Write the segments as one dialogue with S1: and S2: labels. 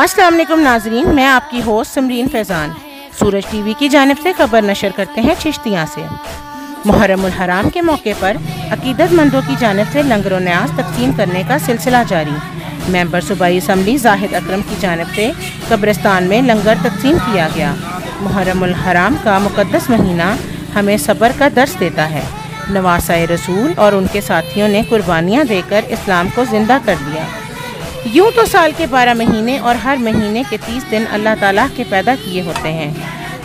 S1: السلام علیکم ناظرین، میں آپ کی ہوسٹ سمرین فیضان سورج ٹی وی کی جانب سے خبر نشر کرتے ہیں چشتیاں سے۔ محرم الحرام کے موقع پر عقیدت مندوں کی جانب سے لنگر و نیاز تقسیم کرنے کا سلسلہ جاری۔ ممبر صوبائی اسمبلی زاہد اکرم کی جانب سے قبرستان میں لنگر تقسیم کیا گیا۔ محرم الحرام کا مقدس مہینہ ہمیں صبر کا درس دیتا ہے۔ نواسۂ رسول اور ان کے ساتھیوں نے قربانیاں دے کر اسلام کو زندہ کر دیا۔ یوں تو سال کے 12 مہینے اور ہر مہینے کے 30 دن اللہ تعالیٰ کے پیدا کیے ہوتے ہیں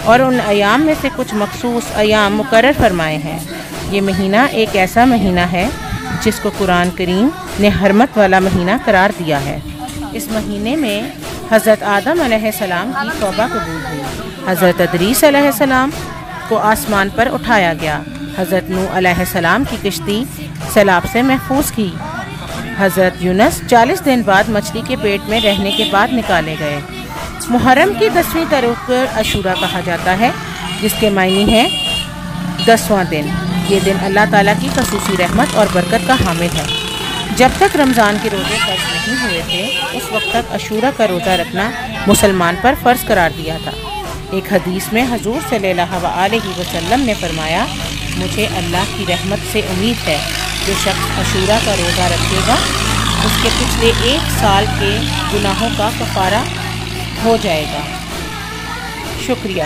S1: اور ان ایام میں سے کچھ مخصوص ایام مقرر فرمائے ہیں۔ یہ مہینہ ایک ایسا مہینہ ہے جس کو قرآن کریم نے حرمت والا مہینہ قرار دیا ہے۔ اس مہینے میں حضرت آدم علیہ السلام کی توبہ قبول ہوئی، حضرت ادریس علیہ السلام کو آسمان پر اٹھایا گیا، حضرت نوح علیہ السلام کی کشتی سیلاب سے محفوظ کی، حضرت یونس 40 دن بعد مچھلی کے پیٹ میں رہنے کے بعد نکالے گئے۔ محرم کی 10ویں تاریخ کو عاشورہ کہا جاتا ہے، جس کے معنی ہے 10واں دن۔ یہ دن اللہ تعالیٰ کی خصوصی رحمت اور برکت کا حامل ہے۔ جب تک رمضان کے روزے فرض نہیں ہوئے تھے اس وقت تک عاشورہ کا روزہ رکھنا مسلمان پر فرض قرار دیا تھا۔ ایک حدیث میں حضور صلی اللہ علیہ وسلم نے فرمایا، مجھے اللہ کی رحمت سے امید ہے، جو شخص عاشورہ کا روزہ رکھے گا اس کے پچھلے 1 سال کے گناہوں کا کفارہ ہو جائے گا۔ شکریہ۔